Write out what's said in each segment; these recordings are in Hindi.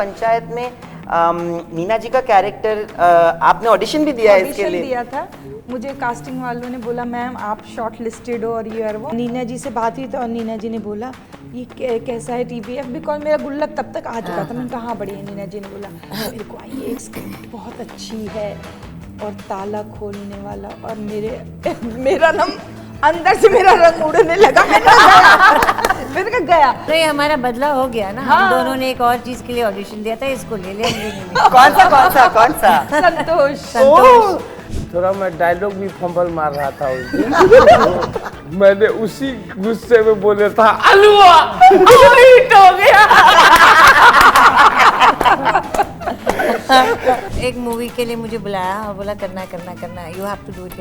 पंचायत में नीना जी का कैरेक्टर आपने ऑडिशन भी दिया है इसके लिए? दिया था। मुझे कास्टिंग वालों ने बोला मैम आप शॉर्ट लिस्टेड हो और ये और वो। नीना जी से बात हुई तो और नीना जी ने बोला ये कैसा है TBF, बिकॉज मेरा गुल्लक तब तक आ चुका था। मैंने कहा हाँ बढ़िया। नीना जी ने बोला मेरे को आई ये स्क्रिप्ट बहुत अच्छी है और ताला खोलने वाला, और मेरा ना अंदर से मेरा रंग उड़ने लगा। मैंने कहा गया। तो ये हमारा बदला हो गया ना। हाँ। हम दोनों ने एक और चीज के लिए ऑडिशन दिया था, इसको ले लेंगे। कौन सा? संतोष। थोड़ा मैं डायलॉग भी फंबल मार रहा था उस दिन। मैंने उसी गुस्से में बोले था अलुआ हिट हो गया। एक मूवी के लिए मुझे बुलाया और बोला करना you have to do it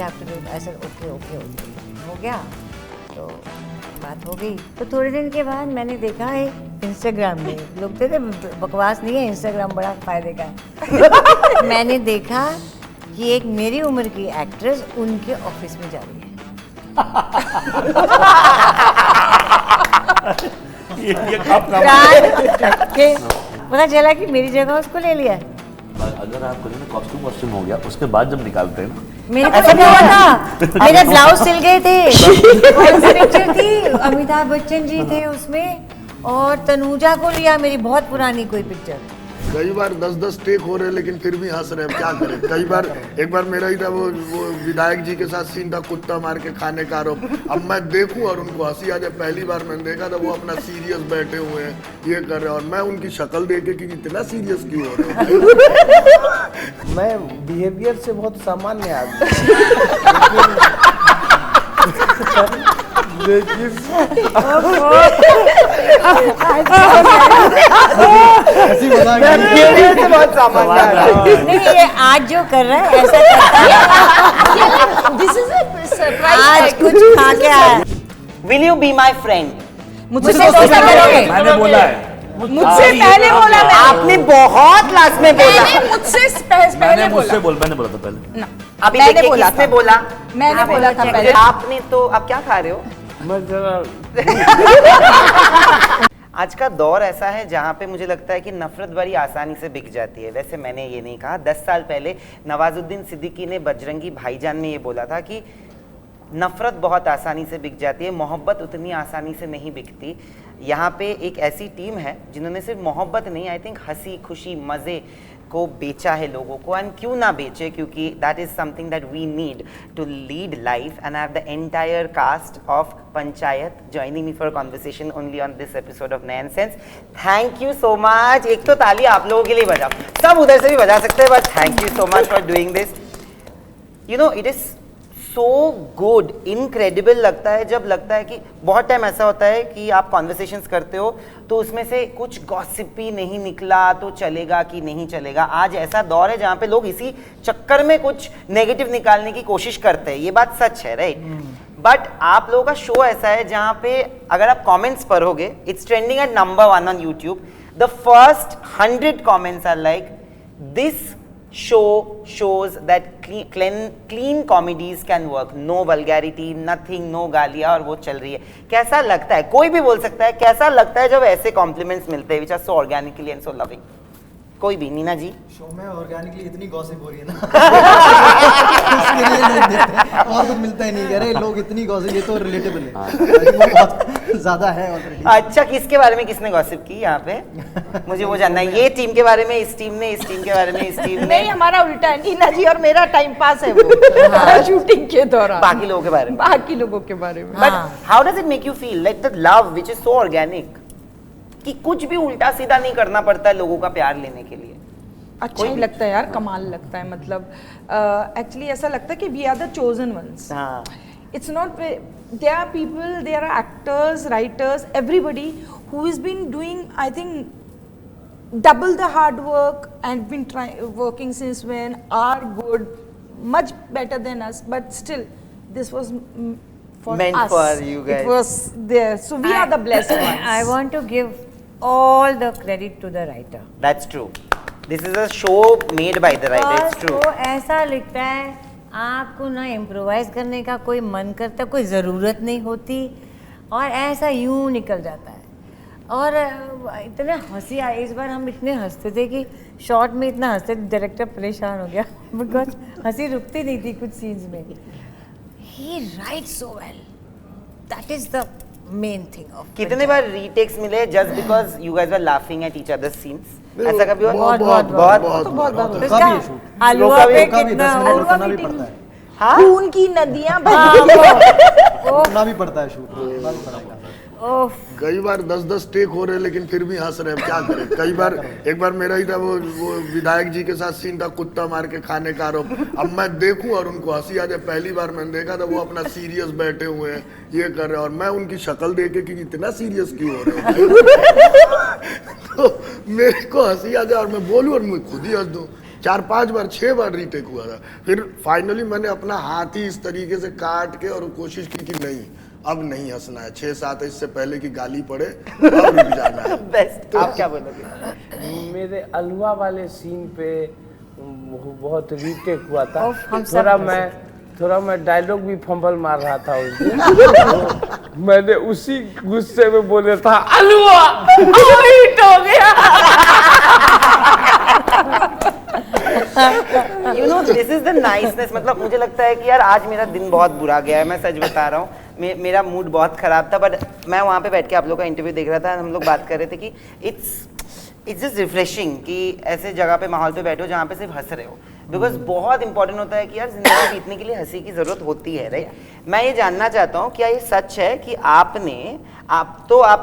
ऐसा। ओके हो गया तो बात हो गई। तो थोड़े दिन के बाद मैंने देखा है इंस्टाग्राम में लोग कहते बकवास नहीं है, इंस्टाग्राम बड़ा फायदे का है। मैंने देखा कि एक मेरी उम्र की एक्ट्रेस उनके ऑफिस में जा रही है। पता चला कि मेरी जगह उसको ले लिया। अगर आपको ना कॉस्ट्यूम हो गया उसके बाद जब निकालते हैं ना, मेरे को क्या हुआ था, मेरे ब्लाउज सिल गए थे। कौन सी पिक्चर थी? अमिताभ बच्चन जी थे उसमें और तनुजा को लिया, मेरी बहुत पुरानी कोई पिक्चर। कई बार 10-10 टेक हो रहे हैं लेकिन फिर भी हंस रहे हैं, क्या करें। कई बार एक बार मेरा ही था वो विधायक जी के साथ सीन था कुत्ता मार के खाने का आरोप। अब मैं देखूं और उनको हंसी आ जाए। पहली बार मैंने देखा था वो अपना सीरियस बैठे हुए हैं ये कर रहे हैं और मैं उनकी शक्ल देख के कि इतना सीरियस क्यों हो रहे हैं। मैं बिहेवियर से बहुत सामान्य आदमी लेकिन बहुत सामान्य है। नहीं ये आज जो कर रहा है ऐसा करता है। This is a surprise. आज कुछ खा के आया। Will you be my friend? मुझसे दोस्ती करोगे? मैंने बोला है। मुझसे पहले बोला मैंने। आपने बहुत लास्ट में बोला। मुझसे पहले बोला। मैंने बोला था पहले। अभी मैंने देखिए बोला किसने था। बोला? मैंने बोला था पहले। आपने तो अब क्या खा रहे हो? मैं जरा आज का दौर ऐसा है जहाँ पे मुझे लगता है कि नफरत बड़ी आसानी से बिक जाती है। वैसे मैंने ये नहीं कहा। 10 साल पहले नवाजुद्दीन सिद्दीकी ने बजरंगी भाईजान में ये बोला था कि नफरत बहुत आसानी से बिक जाती है, मोहब्बत उतनी आसानी से नहीं बिकती। यहाँ पे एक ऐसी टीम है जिन्होंने सिर्फ मोहब्बत नहीं, आई थिंक हंसी खुशी मज़े को बेचा है लोगों को। एंड क्यों ना बेचे, क्योंकि that is something that we need to lead life. And I have the entire cast of Panchayat joining me for a conversation only on this episode of Nayan sense. Thank you so much. एक तो ताली आप लोगों के लिए बजाओ, सब उधर से भी बजा सकते हैं, but thank you so much for doing this. You know it is so good, incredible लगता है जब लगता है कि बहुत टाइम ऐसा होता है कि आप कॉन्वर्सेशंस करते हो तो उसमें से कुछ गॉसिपी नहीं निकला तो चलेगा कि नहीं चलेगा। आज ऐसा दौर है जहाँ पे लोग इसी चक्कर में कुछ नेगेटिव निकालने की कोशिश करते हैं। ये बात सच है, राइट? बट आप लोगों का शो ऐसा है जहाँ पे अगर आप कमेंट्स पढ़ोगे, it's trending at number 1 on YouTube. The first 100 comments are like this show shows that clean comedies can work, no vulgarity, nothing, no गालियाँ, और वो चल रही है। कैसा लगता है? कोई भी बोल सकता है कैसा लगता है जब ऐसे कॉम्प्लीमेंट्स मिलते हैं which are so organically and so loving? कोई भी? नीना जी? शो में ऑर्गेनिकली इतनी गॉसिप हो रही है ना उसके लिए लोग देते हैं और कुछ मिलता ही नहीं। कह रहे लोग इतनी गॉसिप, ये तो रिलेटेबल है, वो बहुत ज्यादा है ऑलरेडी। अच्छा, किसके बारे में किसने गॉसिप की यहाँ पे? मुझे वो जानना है। ये टीम के बारे में इस टीम ने, इस टीम के बारे में इस टीम ने। नहीं, हमारा उल्टा है। नीना जी और मेरा टाइम पास है वो शूटिंग के दौरान। बाकी लोगों के बारे में, बाकी लोगों के बारे में। But how does it make you feel like the love which is so organic कि कुछ भी उल्टा सीधा नहीं करना पड़ता है लोगों का प्यार लेने के लिए? अच्छा ही लगता है यार, कमाल लगता है। मतलब एक्चुअली ऐसा लगता है कि we are the chosen ones. It's not, there are people, there are actors, writers, everybody who is been doing I think double the hard work and been working since when, are good, much better than us, but still this was for meant us. for you guys. It was there, so we are the blessed ones. I want to give all the credit to the writer. That's true. This is a show made by the writer. It's true. तो ऐसा लिखता है, आपको ना इम्प्रोवाइज करने का कोई मन करता, कोई ज़रूरत नहीं होती और ऐसा यूं निकल जाता है। और इतने हंसी आई इस बार, हम इतने हंसते थे कि शॉर्ट में इतना हंसते डायरेक्टर परेशान हो गया बिकॉज हंसी रुकती नहीं थी कुछ सीन्स में. ही rights so well, that is the main thing of. कितने बार रीटेक्स मिले just because you guys were laughing at each others scenes? ऐसा कभी हुआ? बहुत उसका हलवा पे कितना रुकना भी पड़ता है, खून की नदियां रुकना भी पड़ता है शूट, रुकना भी पड़ता है. कई बार 10-10 टेक हो रहे लेकिन फिर भी हंस रहे हैं, क्या करें. कई बार एक बार मेरा ही था वो विधायक जी के साथ सीन था, कुत्ता मार के खाने का आरोप. अब मैं देखूं और उनको हंसी आ जाए. पहली बार मैंने देखा था वो अपना सीरियस बैठे हुए हैं, ये कर रहे हैं, और मैं उनकी शक्ल देख के कि इतना सीरियस क्यों हो रहे हैं तो मेरे को हंसी आ जाए और मैं बोलूं और मैं खुद ही हंस दूं. 4-5 बार 6 बार रीटेक हुआ था. फिर फाइनली मैंने अपना हाथ ही इस तरीके से काट के और कोशिश की कि नहीं अब नहीं हंसना है. 6-7 इससे पहले की गाली पड़े अब रुक जाना है. बेस्ट. आप क्या बोलोगे? मेरे अलवा वाले सीन पे बहुत रीटेक हुआ था. हम सब थोड़ा मैं डायलॉग भी फंबल मार रहा था उस दिन. तो मैंने उसी गुस्से में बोले था अलवा हिट हो गया. You know this is the niceness. मतलब मुझे लगता है कि यार आज मेरा दिन बहुत बुरा गया है, मैं सच बता रहा हूँ. मेरा मूड बहुत खराब था, बट मैं वहाँ पे बैठ के आप लोगों का इंटरव्यू देख रहा था. हम लोग बात कर रहे थे कि इट्स जस्ट रिफ्रेशिंग कि ऐसे जगह पे माहौल पे बैठो जहाँ पे सिर्फ हंस रहे हो. बिकॉज बहुत इंपॉर्टेंट होता है कि यार जिंदगी बीतने के लिए हंसी की जरूरत होती है, राइट. मैं ये जानना चाहता हूँ क्या ये सच है कि आप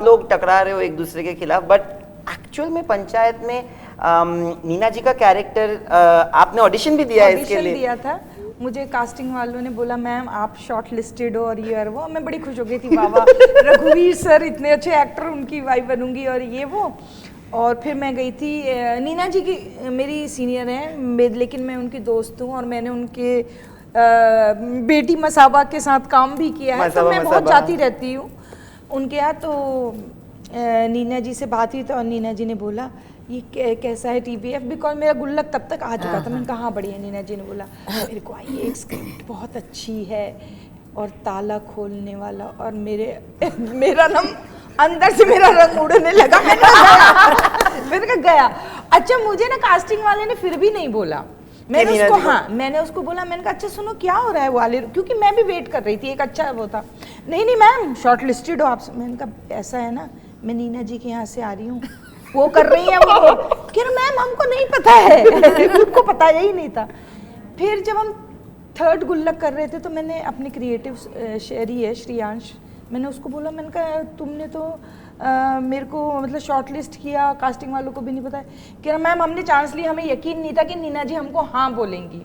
लोग टकरा रहे हो एक दूसरे के खिलाफ, बट एक्चुअल में पंचायत में नीना जी का कैरेक्टर आपने ऑडिशन भी दिया है इसके लिए? दिया था. मुझे कास्टिंग वालों ने बोला मैम आप शॉर्ट लिस्टेड हो और ये और वो. मैं बड़ी खुश हो गई थी, वाह रघुवीर सर इतने अच्छे एक्टर, उनकी वाइफ बनूंगी और ये वो. और फिर मैं गई थी. नीना जी की मेरी सीनियर हैं लेकिन मैं उनकी दोस्त हूँ और मैंने उनके बेटी मसाबा के साथ काम भी किया है, तो मैं बहुत जाती रहती हूँ उनके यहाँ. तो नीना जी से बात हुई तो और नीना जी ने बोला ये कैसा है TBF, बिकॉज मेरा गुल्लक तब तक आ चुका था. मैंने कहा हाँ बढ़िया. नीना जी ने बोला मेरे को आई एक स्क्रिप्ट बहुत अच्छी है और ताला खोलने वाला, और मेरा ना अंदर से मेरा रंग उड़ने लगा. मैंने कहा गया. अच्छा मुझे ना कास्टिंग वाले ने फिर भी नहीं बोला. मैंने उसको बोला, मैंने कहा अच्छा सुनो क्या हो रहा है वाले, क्योंकि मैं भी वेट कर रही थी. एक अच्छा वो था. नहीं मैम शॉर्ट लिस्टेड हो आप. मैंने कहा ऐसा है ना मैं नीना जी के यहाँ से आ रही हूँ, वो कर रही है वो. कह रहे मैम हमको नहीं पता है उनको पता यही नहीं था. फिर जब हम थर्ड गुल्लक कर रहे थे तो मैंने अपने क्रिएटिव शेयरी है श्रेयांश, मैंने उसको बोला, मैंने कहा तुमने तो मेरे को मतलब शॉर्ट लिस्ट किया, कास्टिंग वालों को भी नहीं पता है. कह रहा मैम हमने चांस लिया, हमें यकीन नहीं था कि नीना जी हमको हाँ बोलेंगी,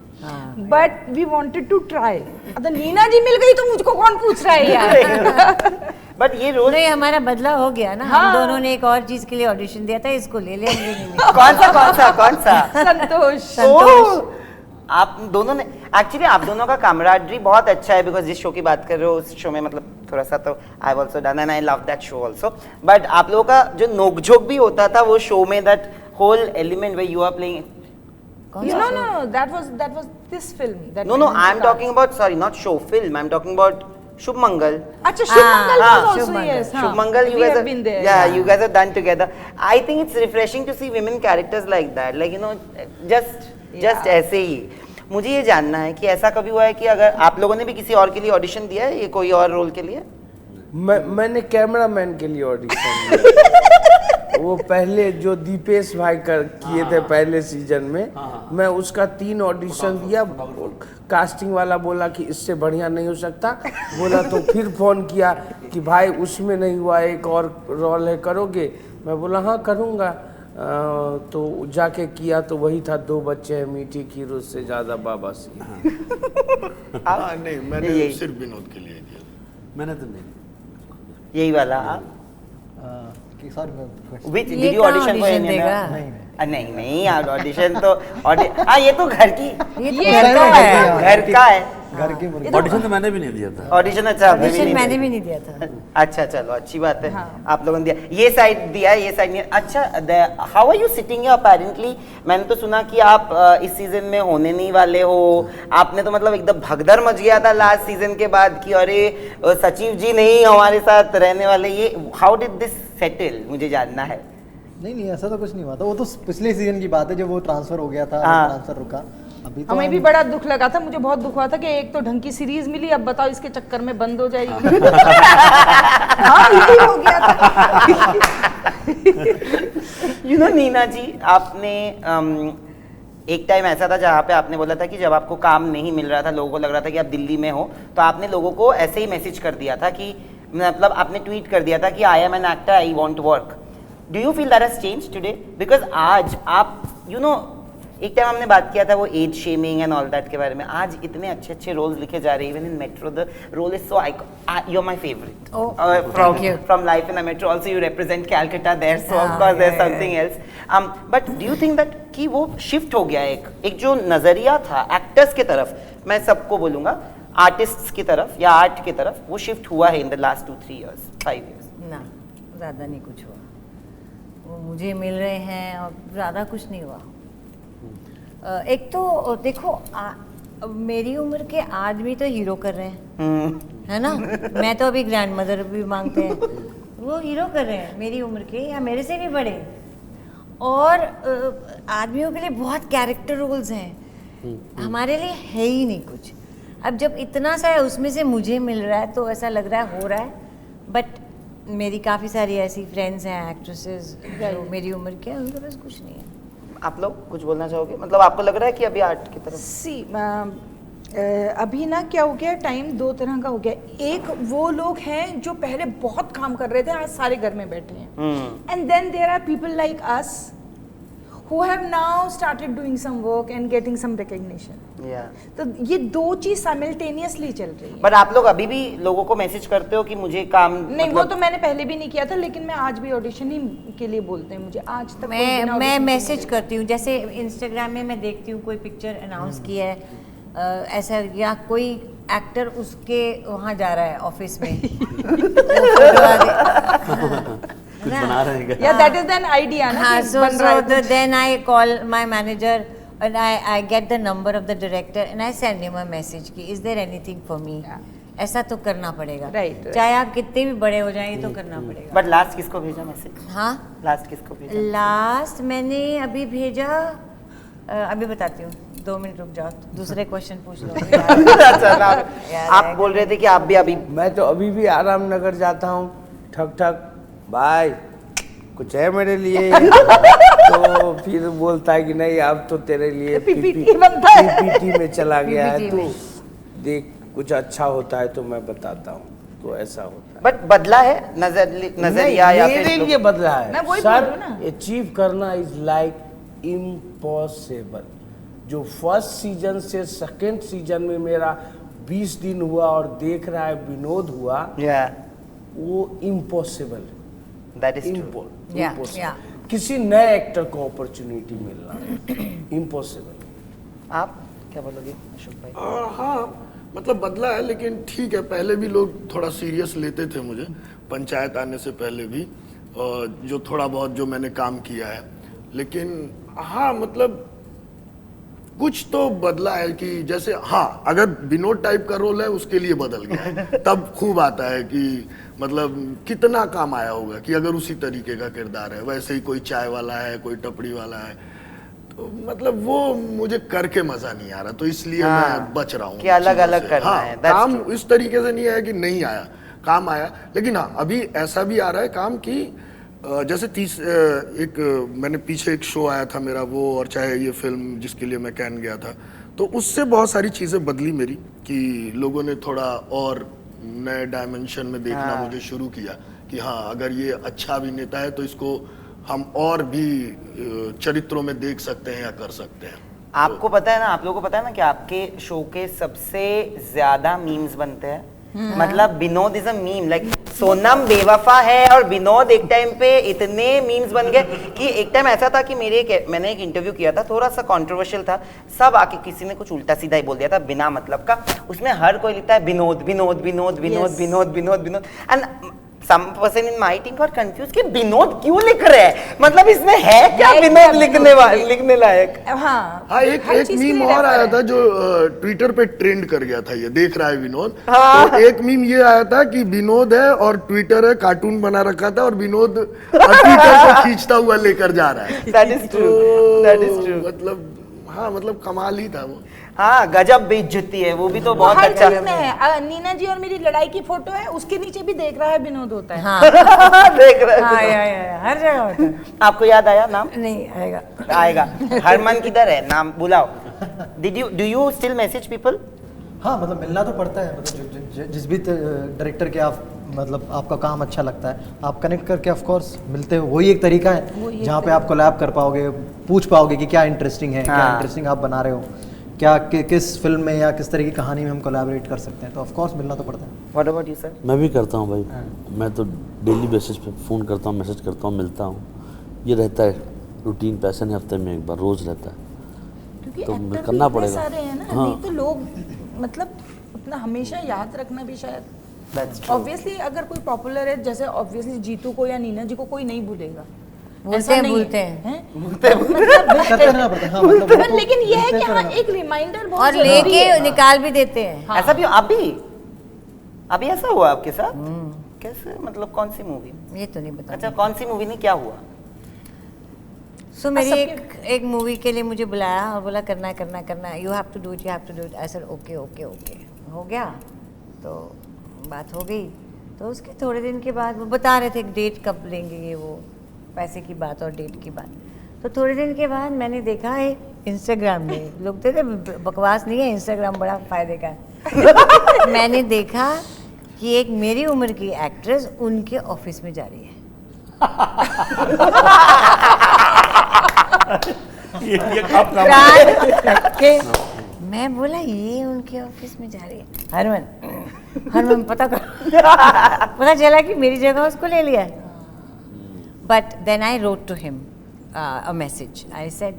but we wanted to try. अब नीना जी मिल गई तो मुझको कौन पूछ रहा है यार. बट ये रोल नहीं हमारा बदला हो गया ना. हम दोनों ने एक और चीज के लिए ऑडिशन दिया था, इसको ले लिया. कौन सा? संतोष. आप दोनों ने एक्चुअली आप दोनों का कामराडरी बहुत अच्छा है. बिकॉज जिस शो की बात कर रहे हो उस शो में मतलब थोड़ा सा तो I also done and I love that show also. But आप लोगों का जो नोकझोंक भी होता था वो शो में, that whole element way you are playing. No, that was this film. No, I'm talking about, sorry, not show, film. I'm talking about Shubh Mangal. Acha, Shubh Mangal was also, Shubh Mangal. yes. Shubh Mangal, you We guys have been there. Yeah, you guys have done together. I think it's refreshing to see women characters like that. Like, you know, just ऐसे ही. मुझे ये जानना है कि ऐसा कभी हुआ है कि अगर आप लोगों ने भी किसी और के लिए ऑडिशन दिया है, ये कोई और रोल के लिए? मैंने कैमरामैन के लिए ऑडिशन दिया. वो पहले जो दीपेश भाई किए थे पहले सीजन में, मैं उसका 3 ऑडिशन दिया. कास्टिंग वाला बोला कि इससे बढ़िया नहीं हो सकता. बोला तो फिर फोन किया कि भाई उसमें नहीं हुआ, एक और रोल है करोगे? मैं बोला हाँ करूँगा. तो जाके किया तो वही था 2 बच्चे हैं मीठी खीर उससे ज्यादा बाबा सी. नहीं मैंने सिर्फ विनोद के लिए किया. मैंने तो नहीं. यही वाला. Which did you audition for any other? नहीं यार ऑडिशन तो हाँ ये तो घर का है. घर के मुर्गे। ऑडिशन तो मैंने भी नहीं दिया था। ऑडिशन अच्छा आपने भी ऑडिशन नहीं मैंने दिया। भी नहीं दिया था। अच्छा चलो अच्छी बात है। हाँ। आप लोगों ने दिया, ये साइड दिया, ये साइड नहीं। अच्छा, how are you sitting here apparently? मैंने तो सुना कि आप इस सीजन में होने नहीं वाले हो। आपने तो मतलब एकदम भगदड़ मच गया था लास्ट सीजन के बाद कि अरे सचिव जी नहीं हमारे साथ रहने वाले। ये हाउ डिड दिस सेटल, मुझे जानना है। नहीं ऐसा तो कुछ नहीं हुआ था, वो तो पिछले सीजन की बात है जब वो ट्रांसफर हो गया था, हाँ। ट्रांसफर रुका। अभी तो हमें भी बड़ा दुख लगा था, मुझे बहुत दुख हुआ था कि एक तो ढंग की सीरीज मिली, अब बताओ इसके चक्कर में बंद हो जाएगी। हाँ यही हो गया था। यू नो नीना जी, आपने एक टाइम ऐसा था जहाँ पे आपने बोला था कि जब आपको काम नहीं मिल रहा था, लोगों को लग रहा था कि आप दिल्ली में हो, तो आपने लोगों को ऐसे ही मैसेज कर दिया था कि मतलब आपने ट्वीट कर दिया था कि I am an actor, I want work. Do you feel that has change today? Because आज आप यू नो एक टाइम हमने बात किया था वो age shaming and all that के बारे में, आज इतने अच्छे अच्छे रोल्स लिखे जा रहे हैं। Even in metro the role is so you are my favourite Oh, thank you. from life in a metro. Also you represent Calcutta there, so of course there's something else. But do you think that कि वो शिफ्ट हो गया, एक जो नजरिया था एक्टर्स की तरफ, मैं सबको बोलूंगा आर्टिस्ट्स की तरफ या आर्ट की तरफ, वो शिफ्ट हुआ है in the last 2-3 years 5 years? ना, ज़्यादा नहीं कुछ हुआ। वो मुझे मिल रहे हैं और ज़्यादा कुछ नहीं हुआ। एक तो देखो मेरी उम्र के आदमी तो हीरो कर रहे हैं, है ना। मैं तो अभी ग्रैंड मदर भी मांगते हैं, वो हीरो कर रहे हैं मेरी उम्र के या मेरे से भी बड़े। और आदमियों के लिए बहुत कैरेक्टर रोल्स हैं, हमारे लिए है ही नहीं कुछ। अब जब इतना सा है उसमें से मुझे मिल रहा है तो ऐसा लग रहा है हो रहा है। बट मेरी काफ़ी सारी ऐसी फ्रेंड्स हैं एक्ट्रेसेस जो मेरी उम्र के हैं, उनके पास कुछ नहीं है। आप लोग कुछ बोलना चाहोगे? मतलब आपको लग रहा है कि अभी आर्ट की तरफ सी अभी ना क्या हो गया, टाइम दो तरह का हो गया। एक वो लोग हैं जो पहले बहुत काम कर रहे थे, आज सारे घर में बैठे हैं। And then there are people like us who have now started doing some work and getting some recognition. तो ये दो चीज साइमल्टेनियसली चल रही है। बट आप लोग अभी भी लोगों को मैसेज करते हो कि मुझे काम नहीं वो तो मैंने पहले भी नहीं किया था, लेकिन मैं आज भी ऑडिशन ही के लिए बोलते हैं मुझे, आज तक मैं मैसेज करती हूँ। जैसे इंस्टाग्राम में मैं देखती हूँ कोई पिक्चर अनाउंस की है ऐसा, या कोई एक्टर उसके वहाँ जा रहा है ऑफिस में कुछ बना रहे हैं या दैट इज एन आइडिया ना। हाँ, so then I call my manager and I get the number of the director and I send him a message कि is there anything for me? ऐसा तो करना पड़ेगा, right. चाहे आप कितने भी बड़े हो जाएं, ये तो करना पड़ेगा। बट लास्ट किसको भेजा मैसेज? हाँ, लास्ट किसको भेजा? लास्ट मैंने अभी भेजा, अभी बताती हूँ, 2 मिनट रुक जाओ, दूसरे क्वेश्चन पूछ लो। आप बोल रहे थे कि आप भी अभी। मैं तो अभी भी आराम नगर जाता हूँ, ठक ठक भाई कुछ है मेरे लिए तो फिर बोलता है कि नहीं अब तो तेरे लिए पीपीटी बनता है। पीपीटी में चला गया है, PPT तो में। देख कुछ अच्छा होता है तो मैं बताता हूँ, तो ऐसा होता है। बट बदला है नजरिया या फिर मेरे लिए बदला है। मैं वही बोल सर, रही हूँ ना। अचीव करना इज लाइक इम्पॉसिबल। जो फर्स्ट सीजन से सेकंड सीजन में मेरा 20 दिन हुआ और देख रहा है विनोद हुआ, वो इम्पॉसिबल है। That is true. या किसी नए एक्टर को अपॉर्चुनिटी मिलना इम्पॉसिबल। आप क्या बोलोगे अशोक भाई? हाँ मतलब बदला है, लेकिन ठीक है, पहले भी लोग थोड़ा सीरियस लेते थे मुझे, पंचायत आने से पहले भी, और जो थोड़ा बहुत जो मैंने काम किया है। लेकिन हाँ मतलब कुछ तो बदला है कि जैसे हाँ अगर विनोद टाइप का रोल है उसके लिए बदल गया है, तब खूब आता है कि मतलब कितना काम आया होगा कि अगर उसी तरीके का किरदार है, वैसे ही कोई चाय वाला है, कोई टपड़ी वाला है, तो मतलब वो मुझे करके मजा नहीं आ रहा, तो इसलिए मैं बच रहा हूँ कि अलग-अलग करना है। That's काम true. इस तरीके से नहीं है कि नहीं आया, काम आया। लेकिन हाँ अभी ऐसा भी आ रहा है काम की जैसे एक मैंने पीछे एक शो आया था मेरा वो, और चाहे ये फिल्म जिसके लिए मैं कैन गया था, तो उससे बहुत सारी चीज़ें बदली मेरी, कि लोगों ने थोड़ा और नए डायमेंशन में देखना मुझे शुरू किया कि हाँ अगर ये अच्छा अभिनेता है तो इसको हम और भी चरित्रों में देख सकते हैं या कर सकते हैं। आपको पता है ना, आप लोगों को पता है ना कि आपके शो के सबसे ज्यादा मीम्स बनते हैं मतलब Vinod is a meme, like Sonam बेवफा है और विनोद एक टाइम पे इतने मीम्स बन गए कि एक टाइम ऐसा था कि मैंने एक इंटरव्यू किया था, थोड़ा सा कंट्रोवर्शियल था, सब आके किसी ने कुछ उल्टा सीधा ही बोल दिया था बिना मतलब का, उसमें हर कोई लिखता है Vinod Vinod Vinod Vinod Vinod Vinod Vinod, and some person in my team got confused कि विनोद क्यों लिख रहे हैं, मतलब इसमें है क्या विनोद लिखने लायक। हाँ एक मीम और आया था जो ट्विटर पे ट्रेंड कर गया था, ये देख रहा है विनोद। हाँ। तो एक मीम ये आया था कि विनोद है और ट्विटर है, कार्टून बना रखा था और विनोद ट्विटर को खींचता हुआ लेकर जा रहा है। That is true. That is true. मतलब हाँ मतलब कमाल ही था वो। हाँ गजब बेइज्जती है, वो भी तो बहुत हर अच्छा चीज में है। नीना जी और मेरी लड़ाई की फोटो है, उसके नीचे भी देख रहा है विनोद होता है। हाँ देख रहे हाँ हैं। हर जगह होता है। आपको याद आया नाम? नहीं आएगा। आएगा। हरमन किधर है, नाम बुलाओ। Do you still message people? हाँ मतलब मिलना तो पड़ता है, मतलब जिस भी डायरेक्टर के आप मतलब आपका काम अच्छा लगता है आप कनेक्ट करके ऑफ कोर्स मिलते हो, वही एक तरीका है जहाँ पे आप कोलैब कर पाओगे, पूछ पाओगे कि क्या इंटरेस्टिंग है, क्या इंटरेस्टिंग आप बना रहे हो, क्या किस फिल्म में या किस तरह की कहानी में हम कोलैबोरेट कर सकते हैं, तो ऑफ कोर्स मिलना तो पड़ता है। What about you sir? मैं भी करता हूँ भाई, मैं तो डेली बेसिस पे फ़ोन करता हूँ, मैसेज करता हूँ, मिलता हूँ, ये रहता है रूटीन, पैसे नहीं हफ्ते में एक बार, रोज़ रहता है, क्योंकि तो एक्टर करना भी इतने पड़ेगा। सारे हैं ना, हाँ। नहीं तो लोग मतलब अपना हमेशा याद रखना भी शायद That's true. ऑब्वियसली अगर कोई पॉपुलर है, जैसे ऑब्वियसली जीतू को या नीना जी को कोई नहीं भूलेगा, भूलते ऐसा हैं, नहीं भूलते है, हैं। हैं? करते रहना पड़ता है। हाँ, मतलब पर वो- लेकिन ये है कि मिलते हाँ रहना। एक रिमाइंडर बहुत और जरूरी लेके है। निकाल भी देते हैं। हाँ। ऐसा भी अभी ऐसा हुआ आपके साथ? कैसे, मतलब कौन सी मूवी? ये तो नहीं पता। अच्छा कौन सी मूवी नहीं, क्या हुआ? सो मेरी सबके- एक मूवी के लिए मुझे बुलाया और बोला करना है करना है करना है, you have to do it, you have to do it. I said okay okay okay, हो गया, तो बात हो गई। तो उसके थोड़े दिन के बाद वो बता रहे थे डेट कब लेंगे, ये वो पैसे की बात और डेट की बात। तो थोड़े दिन के बाद मैंने देखा है इंस्टाग्राम में, लोग कहते थे बकवास नहीं है, इंस्टाग्राम बड़ा फायदे का है। मैंने देखा कि एक मेरी उम्र की एक्ट्रेस उनके ऑफिस में जा रही है। के मैं बोला ये उनके ऑफिस में जा रही है, हरमन पता कर पता चला कि मेरी जगह उसको ले लिया। But then I wrote to him a message, I said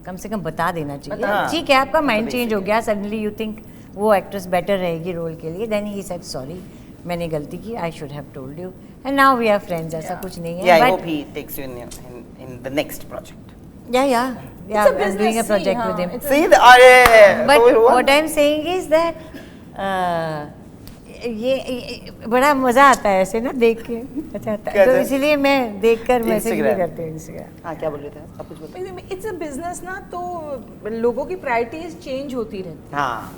कम से कम बता देना चाहिए, ठीक है आपका माइंड चेंज हो गया, सडनली यू थिंक वो एक्ट्रेस बेटर रहेगी रोल के लिए। देन ही सेड सॉरी, मैंने गलती की, I should have told you, and now we are friends. ऐसा कुछ नहीं है। Yeah, I hope he takes you in the next project. yeah, It's a I'm business, doing a see, project हाँ, with him. it's a- See, अरे But तो हुआ? what I'm saying is that ये बड़ा मजा आता है ऐसे ना देख के, अच्छा आता है, तो कैसे? इसीलिए मैं देखकर मैसेज भी Instagram. करती हूँ इंस्टाग्राम। हाँ क्या बोल रहे थे आप कुछ बोलते? इट्स अ बिजनेस ना, तो लोगों की प्रायोरिटीज चेंज होती रहती हाँ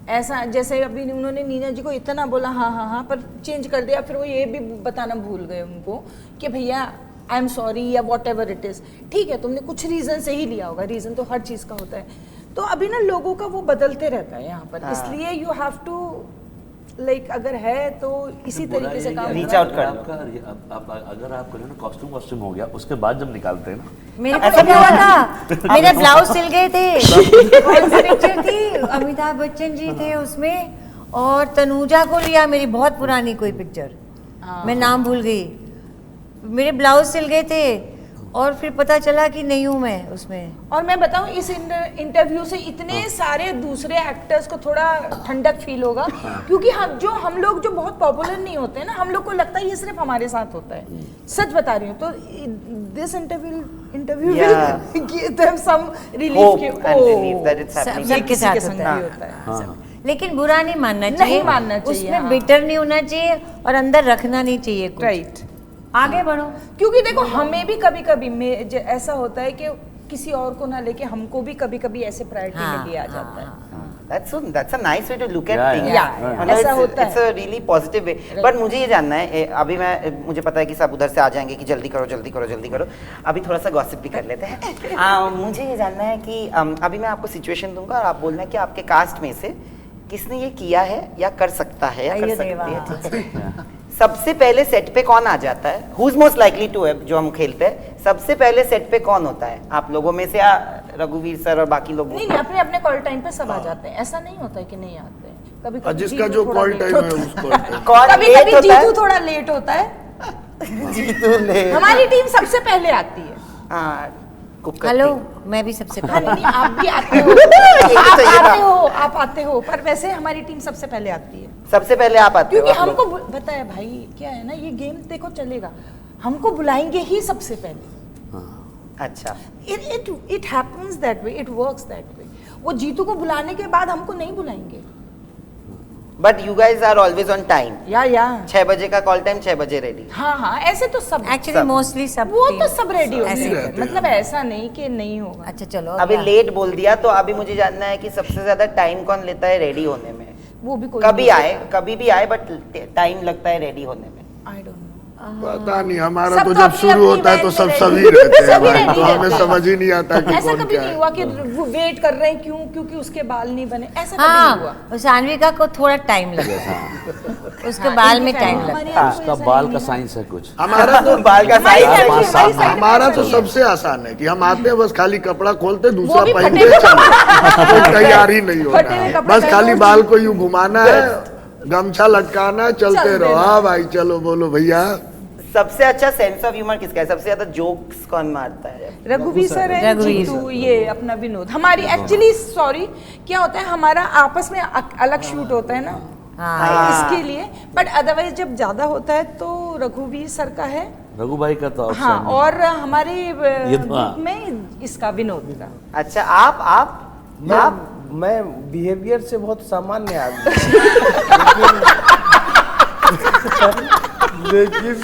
है। ऐसा जैसे अभी उन्होंने नीना जी को इतना बोला हाँ हाँ हाँ, पर चेंज कर दिया, फिर वो ये भी बताना भूल गए उनको कि भैया आई एम सॉरी या वॉट एवर इट इज़, ठीक है तुमने कुछ रीज़न से ही लिया होगा, रीज़न तो हर चीज़ का होता है। तो अभी ना लोगों का वो बदलते रहता है यहाँ पर, हाँ। इसलिए यू हैव टू लाइक अगर है तो इसी तरीके से काम Reach करना। out कर लो। अगर आपको ना कॉस्ट्यूम हो गया, उसके बाद जब निकालते हैं ना, मेरे को क्या हुआ था, मेरे ब्लाउज सिल गए थे। कौन सी पिक्चर थी, अमिताभ बच्चन जी थे उसमें, और तनुजा को लिया मेरी बहुत पुरानी कोई पिक्चर, मैं नाम भूल गई, मेरे ब्लाउज सिल गए थे और फिर पता चला कि नहीं हूँ मैं उसमें। और मैं बताऊं इस इंटरव्यू से इतने सारे दूसरे एक्टर्स को थोड़ा ठंडक फील होगा, क्योंकि हम लोग जो बहुत पॉपुलर नहीं होते हैं ना, हम लोग को लगता है ये सिर्फ हमारे साथ होता है। सच बता रही हूँ, तो this interview Yeah. will give them some relief Hope कि, and relief that it's सब- happening. ये सबके किसी साथ के होता संग है। भी होता है। लेकिन बुरा नहीं मानना नहीं चाहिए, मानना चाहिए, उसमें हाँ। बिटर नहीं होना चाहिए और अंदर रखना नहीं चाहिए कुछ। राइट, आगे बढ़ो। क्योंकि देखो हमें भी कभी कभी ऐसा होता है कि किसी और को ना लेके हमको भी कभी कभी ऐसे प्रायोरिटी में लिया जाता है। That's a nice way to look at Yeah, things. yeah, yeah. मतलब ऐसा it's- होता है। It's a really positive way. But मुझे ये जानना है, अभी मुझे पता है कि सब उधर से आ जाएंगे कि जल्दी करो जल्दी करो जल्दी करो, अभी थोड़ा सा गॉसिप भी कर लेते हैं। मुझे ये जानना है कि अभी मैं आपको सिचुएशन दूंगा और आप बोलना है कि आपके कास्ट में से किसने ये किया है या कर सकता है या कर अयो सकती देवा। है, ठीक है? सबसे पहले सेट पे कौन आ जाता है? Who is most likely to है, जो हम खेलते हैं, सबसे पहले सेट पे कौन होता है आप लोगों में से, या रघुवीर सर और बाकी लोग? नहीं अपने अपने कॉल टाइम पे सब आ जाते हैं, ऐसा नहीं होता है कि नहीं आते हैं। कभी और कभी जिसका जीतू जो थोड़ा कॉल late टाइम है होता उसको कौन कभी late कभी होता है? जीतू थोड़ा लेट होता है। जीतू ले हमारी टीम सबसे पहले आती है। हाँ कुकर हेलो थी। मैं भी सबसे हाँ, पहले नहीं आप भी आते हो, यही आप चाहिए था। आते हो, आप आते हो, पर वैसे हमारी टीम सबसे पहले आती है सबसे पहले आप आते हो क्योंकि आप लोग। हमको पता है भाई क्या है ना, ये गेम देखो चलेगा, हमको बुलाएंगे ही सबसे पहले। अच्छा it happens that way, it works that way. वो जीतू को बुलाने के बाद हमको नहीं बुलाएंगे। But you guys are always on time. या 6 बजे का कॉल टाइम 6 बजे रेडी। हाँ ऐसे तो सब एक्चुअली मोस्टली सब वो team तो सब रेडी हो ऐसे ही गए, करते हैं। मतलब ऐसा नहीं कि नहीं होगा। अच्छा चलो अभी क्या? लेट बोल दिया तो अभी मुझे जानना है कि सबसे ज्यादा टाइम कौन लेता है रेडी होने में। वो भी कोई कभी आए कभी भी आए बट टाइम लगता है रेडी होने में। I don't know. पता नहीं, हमारा सब तो तो जब अपनी शुरू अपनी होता है तो वैन सब में सभी ready- रहते हैं सभी भाई, ready तो हमें रहते हैं। समझ ही नहीं आता कि ऐसा कौन कभी क्या नहीं है। हुआ कि वो वेट कर रहे हैं क्योंकि उसके बाल नहीं बने, ऐसा कभी नहीं हुआ। हाँ सान्विका को थोड़ा टाइम लगता है उसके बाल में टाइम लगता है। उसका बाल का साइंस है कुछ। हमारा तो बाल का हमारी साइज family- हमारी side में हमारा ऐसा तो नहीं है। सबसे आसान है कि हम आते हैं बस खाली कपड़ा खोलते दूसरा वो भी पहनते फटे- चलते, कोई तैयारी नहीं होना फटे हुए है। कपड़े बस खाली पहनो। बाल को यूं घुमाना है, गमछा लटकाना है, चलते चल रहो। देना। हाँ भाई चलो बोलो भैया। सबसे अच्छा सेंस ऑफ ह्यूमर किसका है? सबसे ज्यादा जोक्स कौन मारता है? रघुवीर सर है, रघुवीर जीतू, ये अपना विनोद। हमारी एक्चुअली सॉरी क्या होता है, हमारा आपस में अलग शूट होता है ना, हाँ इसके लिए। बट अदरवाइज जब ज्यादा होता है तो रघुवीर सर का है। रघु भाई का तो हाँ, outstanding। और हमारे ये तो हाँ। ग्रुप में इसका विनोद का। अच्छा आप मैं बिहेवियर से बहुत सामान्य आदमी लेकिन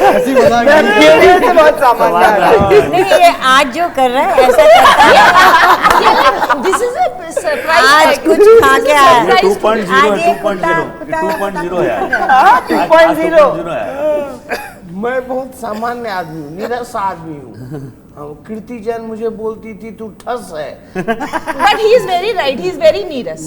ऐसी मजाक मैं behavior से बहुत सामान्य आदमी। नहीं ये आज जो कर रहा है ऐसा करता है दिस इज अ सरप्राइज। आज कुछ खा के आया है। 2.0 आज है, ये 2.0 है, 2.0 2.0 है। मैं बहुत सामान्य आदमी हूँ, निरस आदमी हूँ। कीर्ति जैन मुझे बोलती थी तू ठस है। But he is very right, he is very नीरस।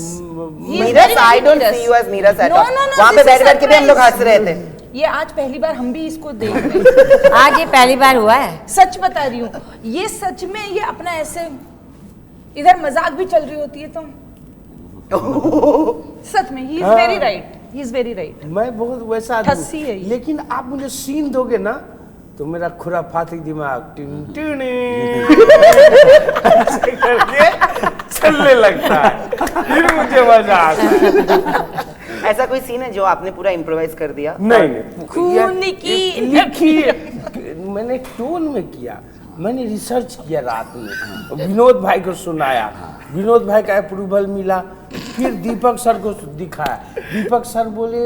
नीरस, I don't see you as नीरस at all. वहाँ पे बैठ के भी हम लोग हंस रहे थे। ये आज पहली बार हम भी इसको देख रहे हैं। आज ये पहली बार हुआ है। सच बता रही हूँ, ये सच में ये अपना ऐसे इधर मजाक भी चल रही होती है तो सच में he is very right, he is very right. मैं बहुत वैसा आदमी ठस्सी है हूँ। ये। लेकिन आप मुझे सीन दोगे ना तो मेरा खुराफाती दिमाग टिन टिन ऐसे करके चलने लगता है, फिर मुझे मजा आता है। ऐसा कोई सीन है जो आपने पूरा इम्प्रोवाइज कर दिया? नहीं खून की लिखिए, मैंने टोन में किया, मैंने रिसर्च किया रात में, विनोद भाई को सुनाया, विनोद भाई का अप्रूवल मिला, फिर दीपक सर को दिखाया, दीपक सर बोले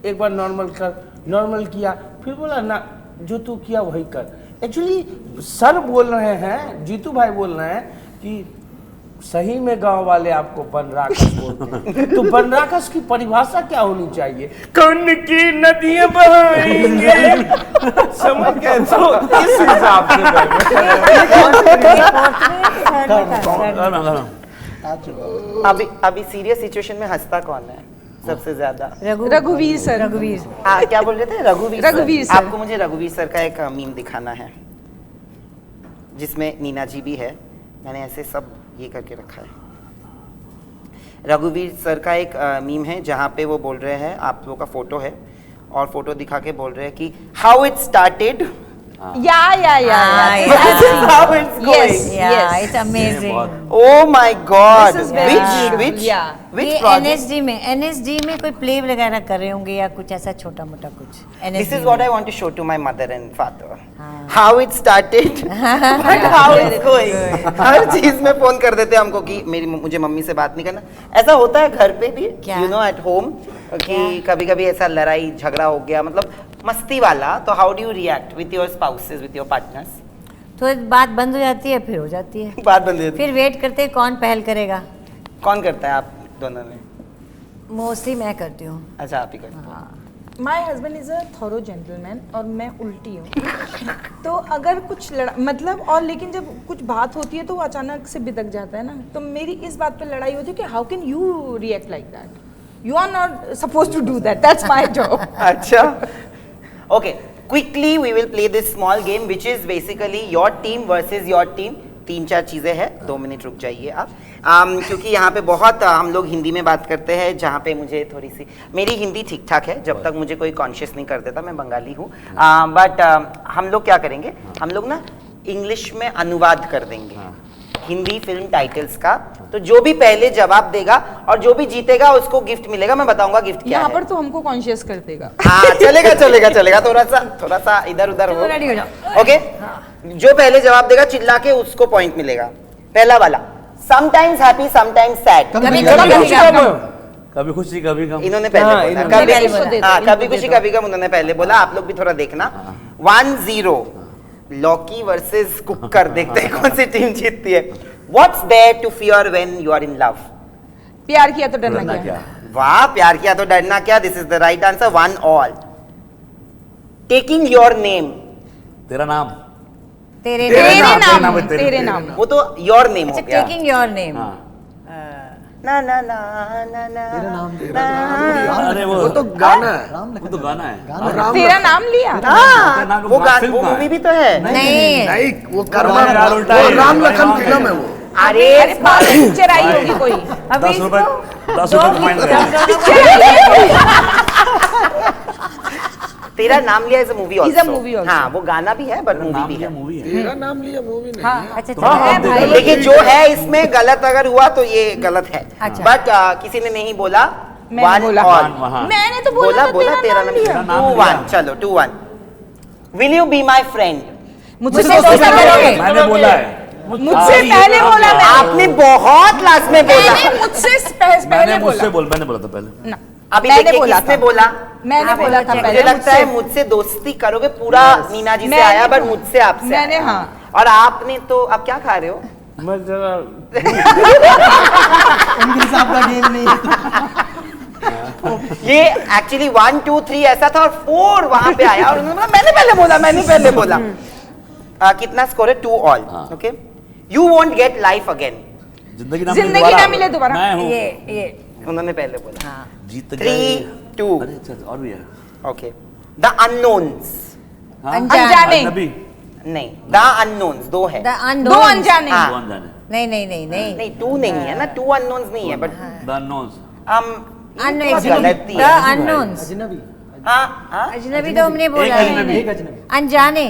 एक बार नॉर्मल कर, नॉर्मल किया, फिर बोला ना जो तू किया वही कर। एक्चुअली सर बोल रहे हैं, जीतू भाई बोल रहे हैं कि सही में गांव वाले आपको बनराकस बोलते हैं, तो बनराकस की परिभाषा क्या होनी चाहिए? कौन की नदियां बहेंगे, समझ गए? तो इस हिसाब से अभी सीरियस सिचुएशन में हंसता कौन है सबसे ज्यादा? रघुवीर सर। रघुवीर क्या बोल रहे थे? रघुवीर सर। सर। आपको मुझे रघुवीर सर का एक मीम दिखाना है जिसमें नीना जी भी है। मैंने ऐसे सब ये करके रखा है। रघुवीर सर का एक मीम है जहाँ पे वो बोल रहे हैं, आप लोगों का फोटो है और फोटो दिखा के बोल रहे हैं कि how it started. How it's going. Yeah, it's amazing. Oh my God! This is very beautiful, Which yeah. which ये project? NSD में कोई प्ले वगैरह कर रहे होंगे या कुछ ऐसा छोटा मोटा कुछ। This NSD is what में। I want to show to my mother and father. How it started, but how it's going. हर चीज में फोन कर देते हैं हमको कि मुझे मम्मी से बात नहीं करना। ऐसा होता है घर पे भी, क्या? you know at home, कि कभी कभी ऐसा लड़ाई झगड़ा हो गया, मतलब मस्ती वाला, तो how do you react with your spouses, with your partners? तो बात बंद हो जाती है फिर हो जाती है, बात बंद हो जाती है। फिर वेट करते हैं कौन पहल करेगा। कौन करता है आप दोनों में? मोस्टली मैं करती हूँ। अच्छा आप ही करते हैं। My husband is a thorough gentleman और मैं उल्टी हूँ। तो अगर कुछ मतलब और लेकिन जब कुछ बात होती है तो वो अचानक से बिदक जाता है ना, तो मेरी इस बात पे लड़ाई होती है कि how can you react like that, you are not suppose to do that, that's my job. अच्छा, okay, quickly we will play this small game which is basically your team versus your team. 3-4 चीज़ें हैं, 2 मिनट रुक जाइए आप। क्योंकि यहाँ पे बहुत हम लोग हिंदी में बात करते हैं, जहाँ पे मुझे थोड़ी सी, मेरी हिंदी ठीक ठाक है जब तक मुझे कोई कॉन्शियस नहीं कर देता, मैं बंगाली हूँ। बट हम लोग क्या करेंगे, हम लोग ना इंग्लिश में अनुवाद कर देंगे हिंदी फिल्म टाइटल्स का। तो जो भी पहले जवाब देगा और जो भी जीतेगा उसको गिफ्ट मिलेगा। मैं बताऊंगा गिफ्ट क्या यहाँ है। पर तो हमको कॉन्शियस कर देगा। हाँ चलेगा, थोड़ा सा इधर उधर हो। रेडी हो जाओ। ओके, जो पहले जवाब देगा चिल्ला के उसको पॉइंट मिलेगा। पहला वाला, समटाइम्स हैप्पी समटाइम्स सैड। कभी खुशी कभी गम। इन्होंने पहले बोला, कभी खुशी कभी गम उन्होंने पहले बोला। आप लोग भी थोड़ा देखना। 1-0 लॉकी वर्सेस कुकर, देखते हैं कौन सी टीम जीतती है। What's there to fear when you are in love? प्यार किया तो डरना क्या? वाह, प्यार किया तो डरना क्या। This is the right answer, 1-1। Taking your name, तेरा नाम। तेरे नाम। वो तो your name हो गया। Taking your name. ना ना ना ना ना तेरा नाम अरे वो तो गाना है। वो तो गाना है। तेरा नाम लिया। हाँ, वो मूवी भी तो है। नहीं नहीं, वो कर्मा, यार, उल्टा वो है। राम लखन फिल्म है वो। अरे पिक्चर आई होगी कोई। अभी 10 रुपए इसको 10 रुपए फाइन तेरा नाम लिया is a movie Is a movie also. हाँ, वो गाना भी है बट मूवी भी है। मूवी है। तेरा नाम लिया मूवी नहीं हाँ, है। अच्छा तो हाँ, है आप भाई। देखिए जो है इसमें गलत अगर हुआ तो ये गलत है। अच्छा। बट किसी ने नहीं बोला। मैंने 1 बोला। all। वहाँ। मैंने तो बोला बोला तेरा नाम लिया। 2-1। चलो 2-1। Will you be my friend? मुझसे मुझसे दोस्ती दोस्ती करोगे? मैंने बोला है। मुझसे पहले बोला मैंने। आपने बहुत लास्ट में बोला। मैंने मुझसे पहले बोला। मैंने बोला था पहले। ना, अभी मैंने देखिए बोला किसने था। बोला। मैंने बोला था मुझे पहले लगता है मुझसे दोस्ती करोगे पूरा मीना जी से मैंने आया बट तो- मुझसे आपसे मैंने, आया। हाँ। और आपने तो अब क्या खा रहे हो? मैं जरा उनके हिसाब का गेम नहीं है। ये एक्चुअली 1 2 3 ऐसा था और 4 वहां पे आया और उन्होंने बोला मैंने पहले बोला। कितना स्कोर है? 2 all। हाँ। Okay, you won't get life again. जिंदगी ना मिले दोबारा। मैं हूँ। ये उन्होंने पहले बोला। हाँ जीत 3-2। अरे अच्छा और भी है। Okay, the unknowns. हाँ? अनजाने। अजनबी। नहीं, द अननोन्स 2 है। द दो अनजाने। हाँ। कौन जाने? नहीं नहीं 2 नहीं है ना, 2 अननोन्स नहीं है बट द नोन्स। गलती द है। अननोन्स। अजनबी। हाँ, अजनबी तो हमने बोला एक है। अजनबी। एक अजनबी। अनजाने।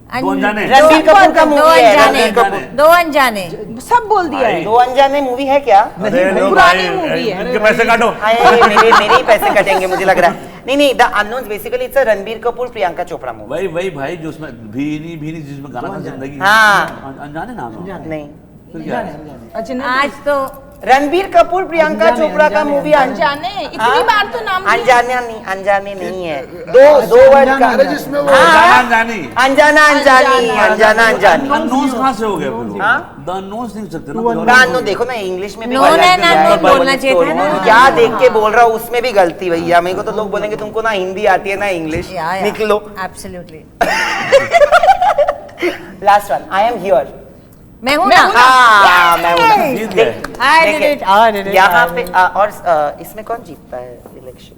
दो अनजाने। रणबीर कपूर का दो मूवी है। अनजाने। रणबीर कपूर। दो अनजाने। सब बोल दिया है। 2 अनजाने मूवी है क्या? अरे लो पुरानी भाई, मूवी है। इनके पैसे काटो। मेरे ही पैसे कटेंगे मुझे लग रहा है। नहीं, the unknowns basically it's a Ranbir Kapoor Priyanka Chopra movie. वही भाई जो उसमें भीनी भीनी जिसमें गाना था जिंदगी। हाँ। अनजाने नाम है। नहीं, फिर क्या है? अजनबी। आज तो रणबीर कपूर प्रियंका चोपड़ा का मूवी अनजाने। इतनी बार तो नाम लिया। अनजाने नहीं है। दो वर्ड का। अरे जिसमें वो हाँ। अनजानी। अंजानी। अननोन्स कहाँ से हो गया फिर वो? हाँ? द अननोन्स नहीं हो सकते नानो देखो ना इंग्लिश में भी नॉन है, गलती है। नॉन बोलना चाहिए था ना। क्या देख के बोल रहा हूँ उसमें भी गलती भैया। मेरे को तो लोग बोलेंगे तुमको ना हिंदी आती है ना इंग्लिश, निकलो। Absolutely. Last one, I am here. मैं हूँ ना। हाँ, मैं हूँ। जीत गए। I did it, I did it, यहाँ I पे did और इसमें कौन जीतता है इलेक्शन?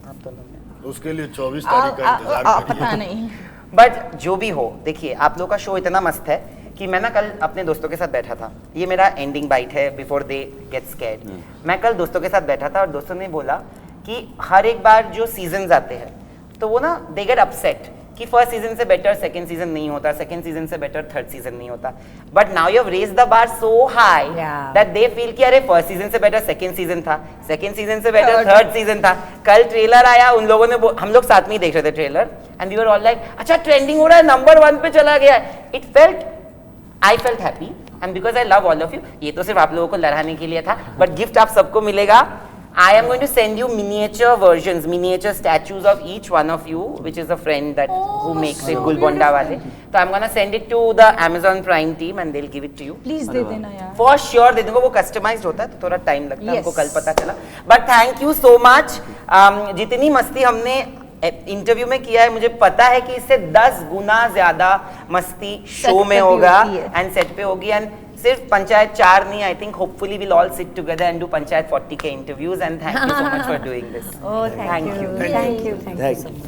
आप दोनों में। उसके लिए 24 तारीख का इंतजार करिए। पता नहीं। बट जो भी हो, देखिए आप लोग का शो इतना मस्त है कि मैं ना कल अपने दोस्तों के साथ बैठा था। ये मेरा एंडिंग बाइट है बिफोर दे गेट स्कैर्ड। मैं कल दोस्तों के साथ बैठा था और दोस्तों ने बोला कि हर एक बार जो सीजन आते हैं तो वो ना दे गेट अपसेट कि फर्स्ट सीजन से बेटर सेकंड सीजन नहीं होता, सेकंड सीजन से बेटर थर्ड सीजन नहीं होता। But now you have raised the bar so high that they feel कि अरे फर्स्ट सीजन से बेटर सेकंड सीजन था, सेकंड सीजन से बेटर थर्ड सीजन था। कल ट्रेलर आया, उन लोगों ने हम लोग साथ में ही देख रहे थे trailer and we were all like अच्छा ट्रेंडिंग हो रहा है, नंबर 1 पे चला गया है। I felt happy and because I love all of you. ये तो सिर्फ आप लोगों को लड़ाने के लिए था बट गिफ्ट आप सबको मिलेगा। I am going to send you miniature versions, miniature statues of each one of you, which is a friend that who makes it, Gulbonda wale. So I'm gonna send it to the Amazon Prime team and they'll give it to you. Please दे देना यार। For sure दे दूंगा। वो customized होता है तो थोड़ा टाइम लगता है, Yes. हमको कल पता चला। But thank you so much. जितनी मस्ती हमने इंटरव्यू में किया है, मुझे पता है कि इससे 10 गुना ज्यादा मस्ती शो में होगा एंड सेट पे होगी। एंड सिर्फ पंचायत 4 नहीं, I think hopefully will all sit together and do panchayat 40 के interviews and thank you so much for doing this. Oh, thank you. Thank you so much.